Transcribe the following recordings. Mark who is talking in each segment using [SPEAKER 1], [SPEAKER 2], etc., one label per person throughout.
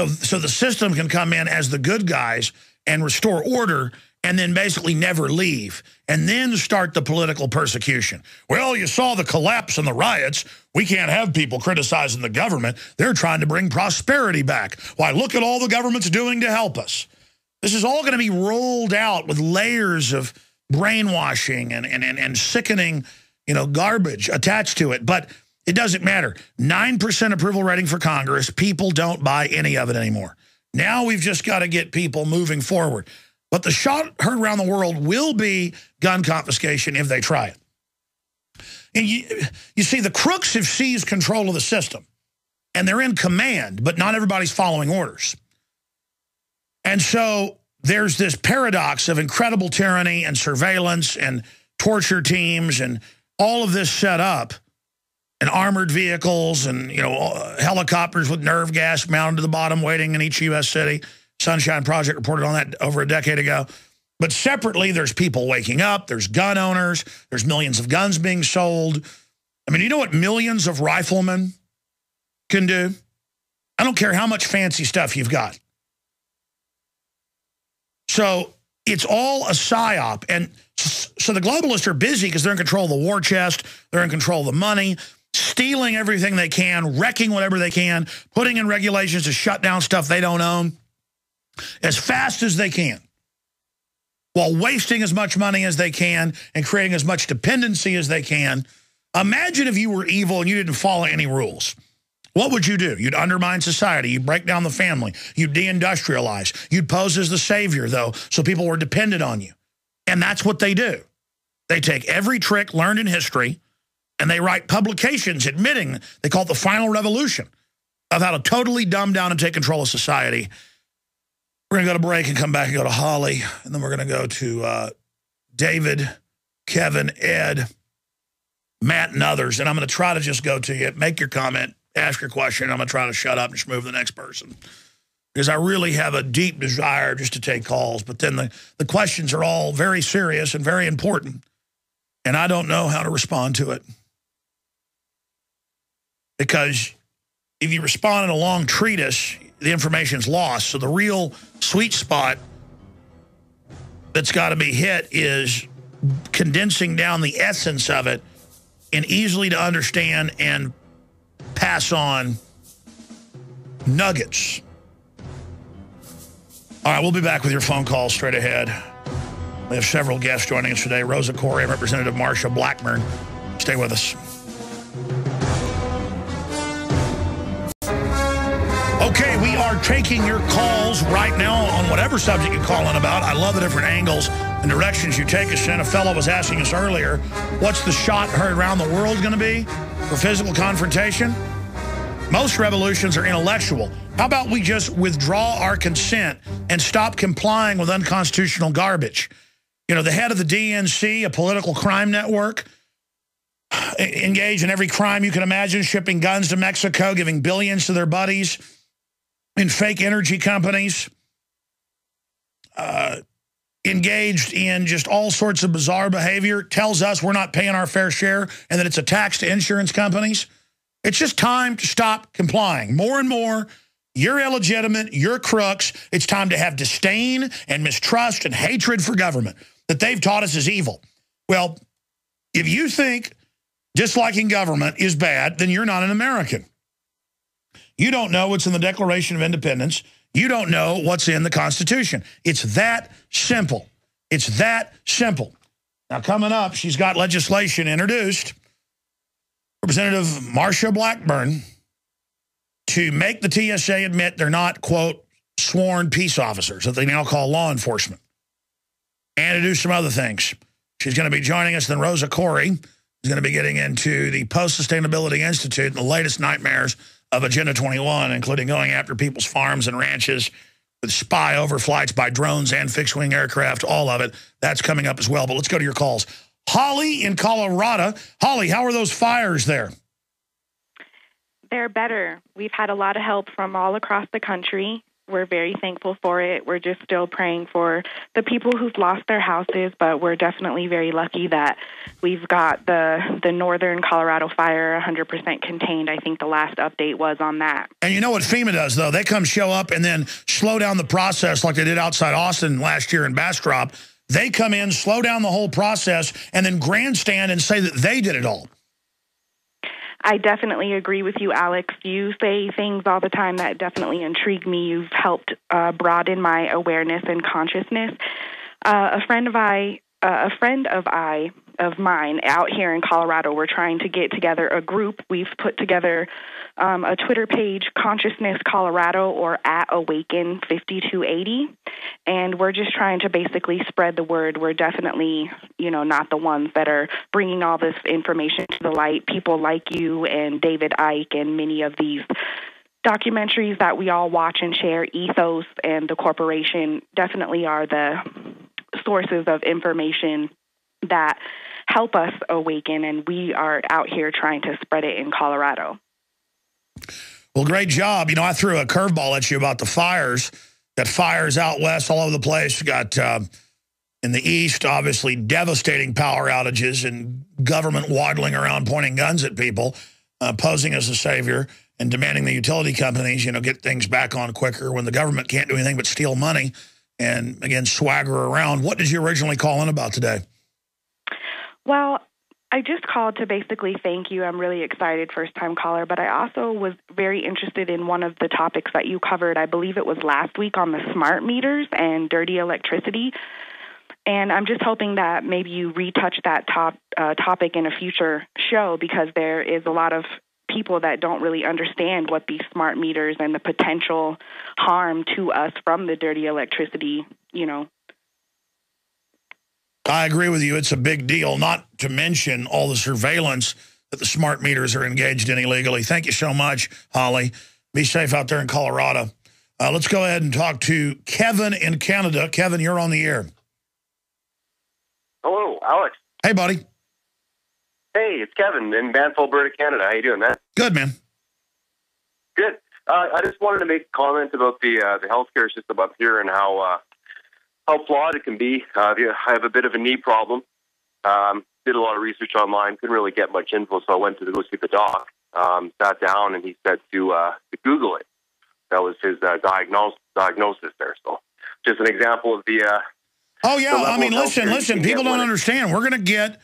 [SPEAKER 1] so the system can come in as the good guys and restore order and then basically never leave, and then start the political persecution. Well, you saw the collapse and the riots. We can't have people criticizing the government. They're trying to bring prosperity back. Why, look at all the government's doing to help us. This is all going to be rolled out with layers of brainwashing and sickening, garbage attached to it. But it doesn't matter. 9% approval rating for Congress. People don't buy any of it anymore. Now we've just got to get people moving forward. But the shot heard around the world will be gun confiscation if they try it. And you see, the crooks have seized control of the system, and they're in command, but not everybody's following orders. And so there's this paradox of incredible tyranny and surveillance and torture teams and all of this set up, and armored vehicles and, helicopters with nerve gas mounted to the bottom waiting in each U.S. city. Sunshine Project reported on that over a decade ago. But separately, there's people waking up. There's gun owners. There's millions of guns being sold. I mean, you know what millions of riflemen can do? I don't care how much fancy stuff you've got. So it's all a psyop. And so the globalists are busy because they're in control of the war chest. They're in control of the money, stealing everything they can, wrecking whatever they can, putting in regulations to shut down stuff they don't own as fast as they can, while wasting as much money as they can and creating as much dependency as they can. Imagine if you were evil and you didn't follow any rules. What would you do? You'd undermine society. You'd break down the family. You'd deindustrialize. You'd pose as the savior, though, so people were dependent on you. And that's what they do. They take every trick learned in history, and they write publications admitting, they call it the final revolution, of how to totally dumb down and take control of society. We're going to go to break and come back and go to Holly, and then we're going to go to David, Kevin, Ed, Matt, and others. And I'm going to try to just go to you, make your comment, ask your question. I'm going to try to shut up and just move to the next person, because I really have a deep desire just to take calls. But then the questions are all very serious and very important, and I don't know how to respond to it. Because if you respond in a long treatise, the information's lost. So the real sweet spot that's got to be hit is condensing down the essence of it in easily to understand and pass on nuggets. All right, we'll be back with your phone calls straight ahead. We have several guests joining us today. Rosa Koire and Representative Marsha Blackburn. Stay with us. Okay, we are taking your calls right now on whatever subject you call in about. I love the different angles and directions you take us in. A fellow was asking us earlier, what's the shot heard around the world going to be for physical confrontation? Most revolutions are intellectual. How about we just withdraw our consent and stop complying with unconstitutional garbage? The head of the DNC, a political crime network, engaged in every crime you can imagine, shipping guns to Mexico, giving billions to their buddies in fake energy companies, engaged in just all sorts of bizarre behavior, tells us we're not paying our fair share and that it's a tax to insurance companies. It's just time to stop complying. More and more, you're illegitimate, you're crooks. It's time to have disdain and mistrust and hatred for government that they've taught us is evil. Well, if you think disliking government is bad, then you're not an American. You don't know what's in the Declaration of Independence. You don't know what's in the Constitution. It's that simple. It's that simple. Now, coming up, she's got legislation introduced, Representative Marsha Blackburn, to make the TSA admit they're not, quote, sworn peace officers, that they now call law enforcement, and to do some other things. She's going to be joining us. Then Rosa Koire is going to be getting into the Post-Sustainability Institute and the latest nightmares of Agenda 21, including going after people's farms and ranches with spy overflights by drones and fixed-wing aircraft, all of it. That's coming up as well. But let's go to your calls. Holly in Colorado. Holly, how are those fires there?
[SPEAKER 2] They're better. We've had a lot of help from all across the country. We're very thankful for it. We're just still praying for the people who've lost their houses, but we're definitely very lucky that we've got the northern Colorado fire 100% contained. I think the last update was on that.
[SPEAKER 1] And you know what FEMA does, though? They come show up and then slow down the process like they did outside Austin last year in Bastrop. They come in, slow down the whole process, and then grandstand and say that they did it all.
[SPEAKER 2] I definitely agree with you, Alex. You say things all the time that definitely intrigue me. You've helped broaden my awareness and consciousness. A friend of mine out here in Colorado, we're trying to get together a group. We've put together a Twitter page, Consciousness Colorado, or @Awaken5280, and we're just trying to basically spread the word. We're definitely, not the ones that are bringing all this information to the light. People like you and David Icke and many of these documentaries that we all watch and share, Ethos and the corporation, definitely are the sources of information that help us awaken, and we are out here trying to spread it in Colorado.
[SPEAKER 1] Well, great job. I threw a curveball at you about the fires. Got fires out west all over the place. Got in the east, obviously, devastating power outages and government waddling around pointing guns at people, posing as a savior and demanding the utility companies, get things back on quicker when the government can't do anything but steal money and, again, swagger around. What did you originally call in about today?
[SPEAKER 2] Well, I just called to basically thank you. I'm really excited, first-time caller, but I also was very interested in one of the topics that you covered. I believe it was last week on the smart meters and dirty electricity. And I'm just hoping that maybe you retouch that topic in a future show, because there is a lot of people that don't really understand what these smart meters and the potential harm to us from the dirty electricity,
[SPEAKER 1] I agree with you. It's a big deal, not to mention all the surveillance that the smart meters are engaged in illegally. Thank you so much, Holly. Be safe out there in Colorado. Let's go ahead and talk to Kevin in Canada. Kevin, you're on the air.
[SPEAKER 3] Hello, Alex.
[SPEAKER 1] Hey, buddy.
[SPEAKER 3] Hey, it's Kevin in Banff, Alberta, Canada. How you doing, man?
[SPEAKER 1] Good, man.
[SPEAKER 3] Good. I just wanted to make a comment about the healthcare system up here and how flawed it can be. I have a bit of a knee problem. Did a lot of research online. Couldn't really get much info, so I went to go see the doc. Sat down, and he said to Google it. That was his diagnosis there. So, just an example of the.
[SPEAKER 1] Oh yeah, I mean, listen. People don't understand. We're going to get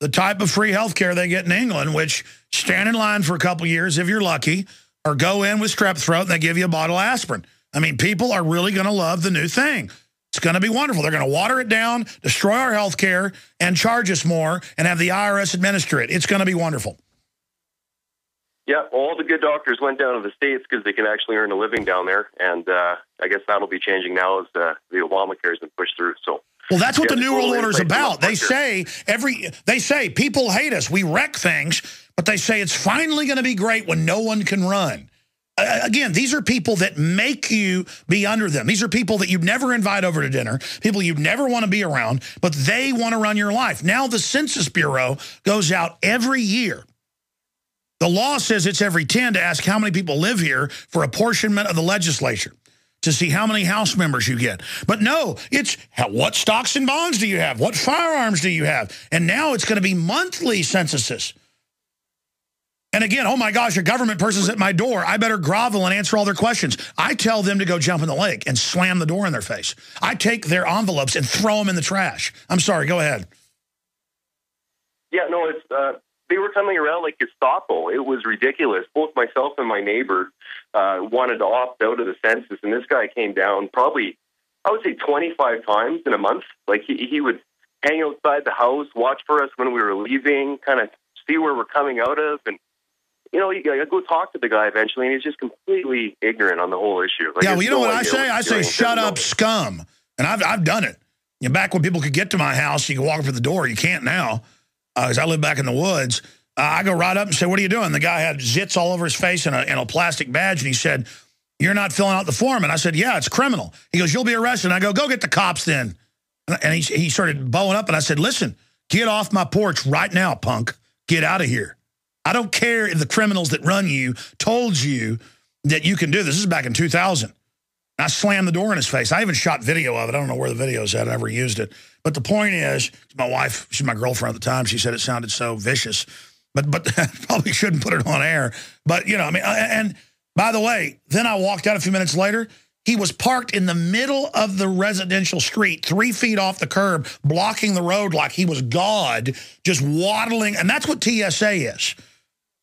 [SPEAKER 1] the type of free health care they get in England, which stand in line for a couple years if you're lucky, or go in with strep throat and they give you a bottle of aspirin. I mean, people are really going to love the new thing. It's going to be wonderful. They're going to water it down, destroy our health care, and charge us more, and have the IRS administer it. It's going to be wonderful.
[SPEAKER 3] Yeah, all the good doctors went down to the States because they can actually earn a living down there, and I guess that'll be changing now as the Obamacare has been pushed through. So,
[SPEAKER 1] well, that's what the New World Order is about. They say people hate us. We wreck things, but they say it's finally going to be great when no one can run. Again, these are people that make you be under them. These are people that you'd never invite over to dinner, people you'd never want to be around, but they want to run your life. Now the Census Bureau goes out every year. The law says it's every 10 to ask how many people live here for apportionment of the legislature, to see how many House members you get. But no, it's what stocks and bonds do you have? What firearms do you have? And now it's going to be monthly censuses. And again, oh my gosh, a government person's at my door. I better grovel and answer all their questions. I tell them to go jump in the lake and slam the door in their face. I take their envelopes and throw them in the trash. I'm sorry, go ahead.
[SPEAKER 3] Yeah, no, it's they were coming around like Gestapo. It was ridiculous. Both myself and my neighbor wanted to opt out of the census, and this guy came down probably, I would say, 25 times in a month. Like he would hang outside the house, watch for us when we were leaving, kind of see where we're coming out of, and you go talk to the guy eventually, and he's just completely ignorant on the whole issue. Like,
[SPEAKER 1] yeah, well, you know what I say? I say, shut up, scum. And I've done it. Back when people could get to my house, you could walk up to the door. You can't now, because I live back in the woods. I go right up and say, what are you doing? The guy had zits all over his face and a plastic badge, and he said, you're not filling out the form. And I said, yeah, it's criminal. He goes, you'll be arrested. And I go get the cops then. And he started bowing up, and I said, listen, get off my porch right now, punk. Get out of here. I don't care if the criminals that run you told you that you can do this. This is back in 2000. I slammed the door in his face. I even shot video of it. I don't know where the video's at. I never used it. But the point is, my wife, she's my girlfriend at the time, she said it sounded so vicious. But probably shouldn't put it on air. But, you know, I mean, and by the way, then I walked out a few minutes later. He was parked in the middle of the residential street, 3 feet off the curb, blocking the road like he was God, just waddling. And that's what TSA is.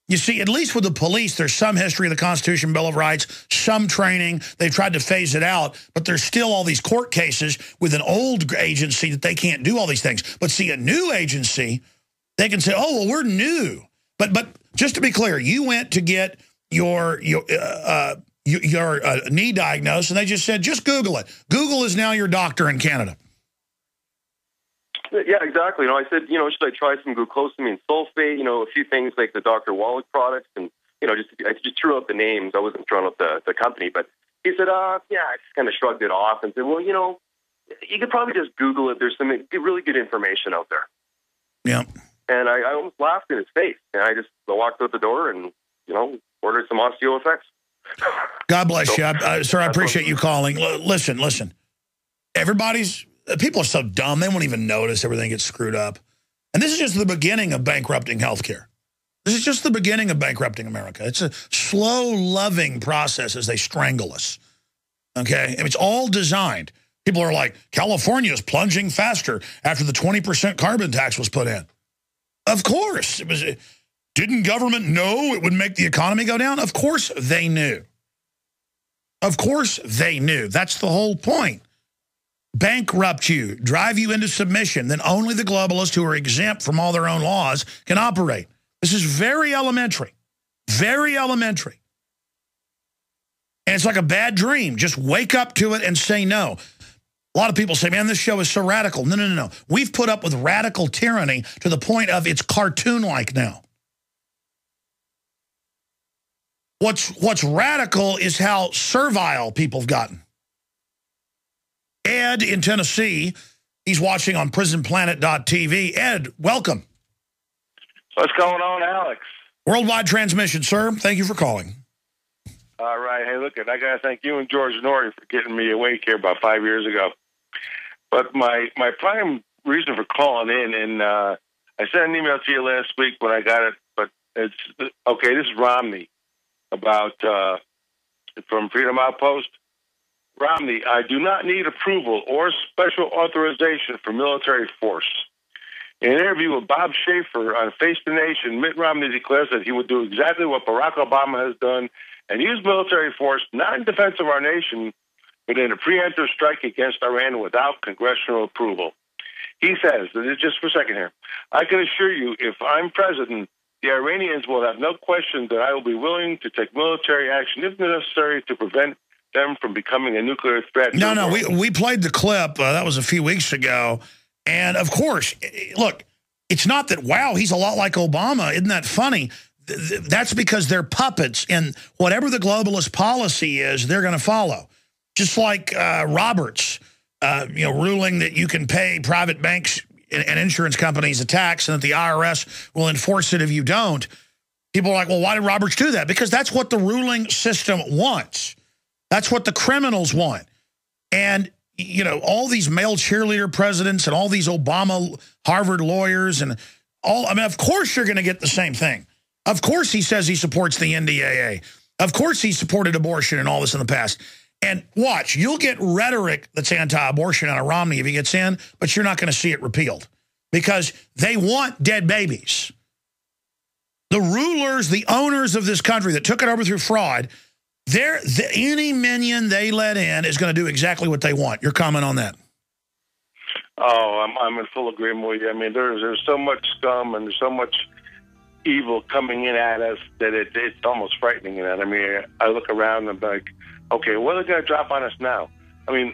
[SPEAKER 1] You see, at least with the police, there's some history of the Constitution, Bill of Rights, some training. They've tried to phase it out, but there's still all these court cases with an old agency that they can't do all these things. But see, a new agency, they can say, oh, well, we're new. But just to be clear, you went to get your knee diagnosed, and they just said, just Google it. Google is now your doctor in Canada.
[SPEAKER 3] Yeah, exactly. You know, I said, you know, should I try some glucosamine sulfate? You know, a few things like the Dr. Wallach products, and you know, I just threw out the names. I wasn't throwing out the company, but he said, yeah, I just kind of shrugged it off and said, well, you know, you could probably just Google it. There's some really good information out there.
[SPEAKER 1] Yeah.
[SPEAKER 3] And I almost laughed in his face, and I walked out the door and, you know, ordered some OsteoFX.
[SPEAKER 1] God bless you. Sir, I appreciate you calling. Listen. People are so dumb, they won't even notice everything gets screwed up. And this is just the beginning of bankrupting healthcare. This is just the beginning of bankrupting America. It's a slow, loving process as they strangle us. Okay? And it's all designed. People are like, California is plunging faster after the 20% carbon tax was put in. Of course. Didn't government know it would make the economy go down? Of course they knew. Of course they knew. That's the whole point. Bankrupt you, drive you into submission, then only the globalists who are exempt from all their own laws can operate. This is very elementary. Very elementary. And it's like a bad dream. Just wake up to it and say no. A lot of people say, man, this show is so radical. No. We've put up with radical tyranny to the point of it's cartoon-like now. What's radical is how servile people have gotten. Ed in Tennessee, he's watching on Prisonplanet.tv. Ed, welcome.
[SPEAKER 4] What's going on, Alex?
[SPEAKER 1] Worldwide transmission, sir. Thank you for calling.
[SPEAKER 4] All right. Hey, look, I got to thank you and George Norrie for getting me awake here about 5 years ago. But my prime reason for calling in, and I sent an email to you last week when I got it, but it's, okay, this is Romney about, from Freedom Outpost. Romney, I do not need approval or special authorization for military force. In an interview with Bob Schaefer on Face the Nation, Mitt Romney declares that he would do exactly what Barack Obama has done and use military force not in defense of our nation, but in a preemptive strike against Iran without congressional approval. He says, just for a second here, I can assure you, if I'm president, the Iranians will have no question that I will be willing to take military action if necessary to prevent them from becoming a nuclear threat.
[SPEAKER 1] No, we played the clip. That was a few weeks ago. And, of course, look, it's not that, wow, he's a lot like Obama. Isn't that funny? That's because they're puppets. And whatever the globalist policy is, they're going to follow. Just like Roberts, ruling that you can pay private banks and insurance companies a tax and that the IRS will enforce it if you don't. People are like, well, why did Roberts do that? Because that's what the ruling system wants. That's what the criminals want. And, you know, all these male cheerleader presidents and all these Obama Harvard lawyers and all, I mean, of course you're going to get the same thing. Of course he says he supports the NDAA. Of course he supported abortion and all this in the past. And watch, you'll get rhetoric that's anti-abortion out of Romney if he gets in, but you're not going to see it repealed because they want dead babies. The rulers, the owners of this country that took it over through fraud, any minion they let in is going to do exactly what they want. Your comment on that?
[SPEAKER 4] Oh, I'm in full agreement with you. I mean, there's so much scum and there's so much evil coming in at us that it's almost frightening. I mean, I look around and I'm like, okay, what are they going to drop on us now? I mean,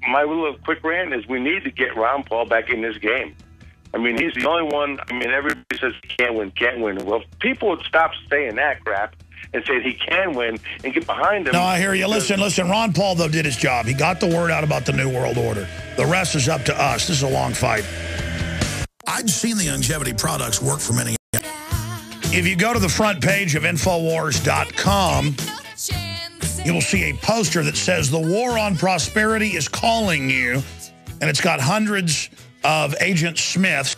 [SPEAKER 4] my little quick rant is we need to get Ron Paul back in this game. I mean, he's the only one. I mean, everybody says he can't win. Well, if people would stop saying that crap and say he can win and get behind him.
[SPEAKER 1] No, I hear you. Listen. Ron Paul, though, did his job. He got the word out about the New World Order. The rest is up to us. This is a long fight. I'd seen the longevity products work for many. If you go to the front page of Infowars.com, you will see a poster that says the war on prosperity is calling you, and it's got hundreds of Agent Smiths